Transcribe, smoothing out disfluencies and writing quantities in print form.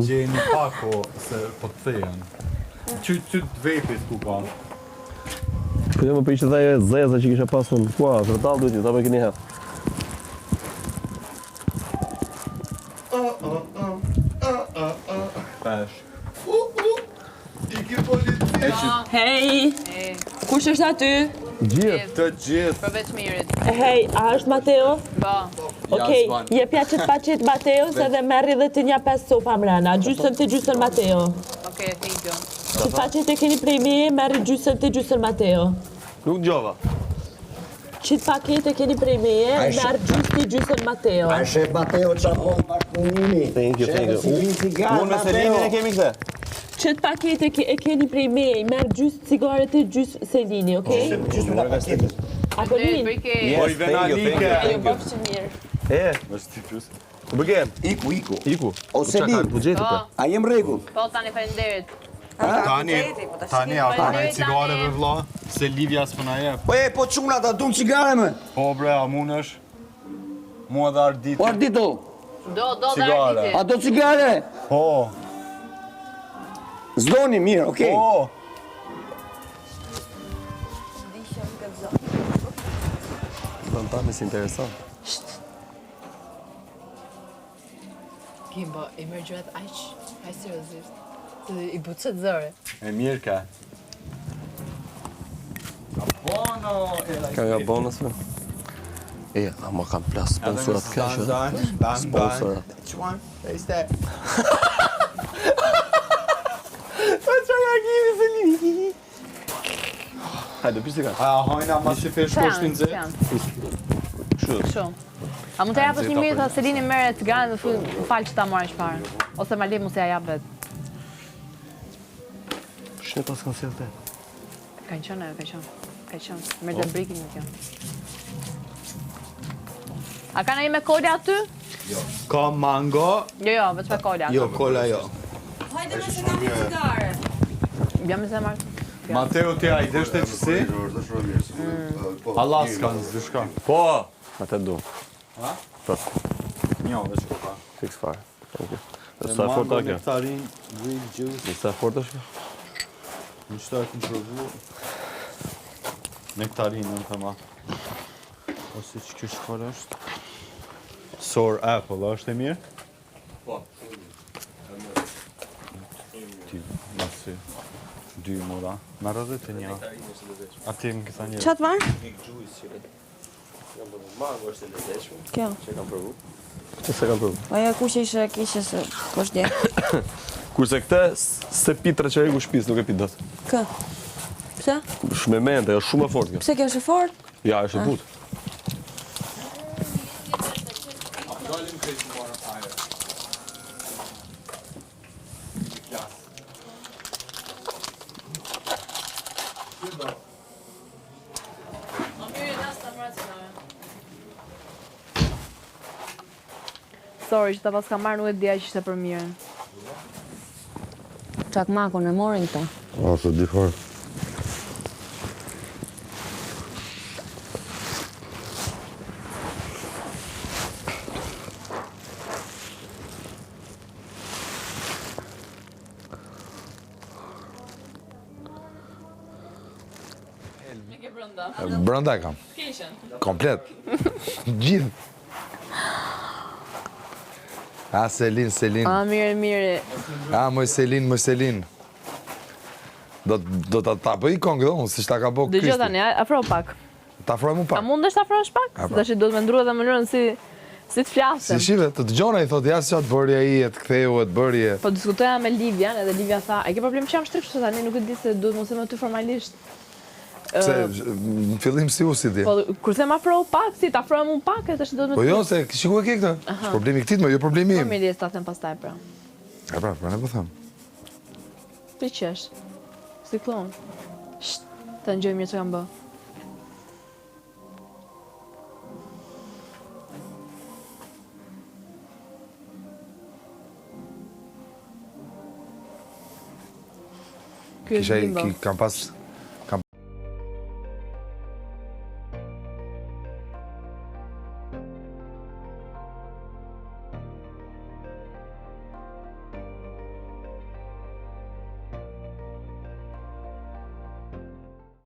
Gjeni pako se po të thejen. Qyt vepit ku ka? Po jo më priqë dhe e zeza që kishe pasur në kua, vërtal duhet ju, ta me keni hetë. Pesh. Iki policia. Hej! Kush është aty? Gjithë. Të gjithë. Përveç Mirit. Hej, a është Mateo? Po. Okej, jepja që të paqet Mateos edhe merri dhe të një 5 sopa mrena. Gjysën të gjysën Mateo. Okej, thank you. Që të paqet e keni prej meje, merri gjysën të gjysën Mateo. Nuk gjova. Që të paket e keni prej meje, merë gjysë të gjysën Mateo. A shef Mateo që apon bashkëpunimi. Thank you. Unë me Selinin e kemi këte. Që të paket e keni prej meje, merë gjysë cigaret e gjysë Selini, okej? Gjysme nga paketet. Apolin? Oj, venalike. Ajo bëfë që mirë. Është ti pyes. Ku bëgjem? Iku. O Selin, a jem rregull? Po, tani faleminderit. Tani ata me cigareve vlla, se Livia s'pëna jep. Po çuna ta dum cigare më. Po bre, a munësh? Mua dhe Ardit. O Ardito, Do Cigare. Arditi. a do cigare? Po. Zdoni mirë, okay. Po. Fantamë si interesant. Kimbo, i mërë gjërat aq seriozisht. I bucet zëre. E mirë ka. Ka nga bonus me? Ama kam plas sponsorat keshë. Sponsorat. Çuan, ishte. Hajde, pishtë ka. A hajna mas që fesh kushtin zë? Kështu. A mund të japësh një mirë, thë Selini merre cigaren dhe falë që ta marrë shparën. Ose ma le mu se ja jap vetë. Shne pas kanë sjellë te. Kanë qënë. Merë dhe brikin në kjo. A ka në i me kolja aty? Ka mango. Jo, veç me kolja. Jo, kola jo. Hajde me se kam një cigare. Bja me se marrë. Mateo ti a i deshte që si? Alaska në zdyshka. Po! Atë du. Ha? Po. Njo, veç koka. Fix fire. Thank you. Sa e fort a kjo? Nektarin, real juice. Sa e fort është kjo? Në qëta e këmë provu. Nektarin në të ma. Ose që kjo shkar është? Sour apple, është e mirë? Po. Ti, masi. 2 mora. Marrë dhe të një. A ti më këtha një. Qatë marë? Kjo. Që se kam provu? Aja ku që ishe kishe se po shdje. Kurse këte, se pi 3 qere ku shpis, nuk e pi dot. Kë? Pse? Shme mente, është shumë e fort kjo. Pse kjo është e fort? Ja, është e but. Sorry, që ta pas ka marrë nuk e dhja që ishte për mirën. Çakmakun e morin këta. Se di fort. Brenda e kam. Komplet. Gjithë. A, Selin. A, mirë. A, moj Selin. Do ta tapë i kongë, unë, si shta ka bo Kristi. Dëgjoj tani, afro pak. Ta afroj mu A pak. mund është afrosh pak? Se tash duhet me ndrua dhe mënyrën si të flasëm. Si shive, të dëgjona i thot, jasë qatë bërja i, e të ktheu, e të bërje. Po diskutoja me Livian, edhe Livia tha, e ke problem që jam shtrykë, që tani nuk e di se duhet mos e më ty formalisht. Pse, në fillim si u si di. Po, kur them afro pak, si të afrojmë unë pak, e tash duhet me Po jo, se shiku e ke këtë. Është problemi këtit me, jo problemi Po im. mirë, ta them pastaj pra. E pra ne po them. Ti qesh. Si klon. Sht, të ngjoj mirë që kam bë. Ky është bimbo. Kam pas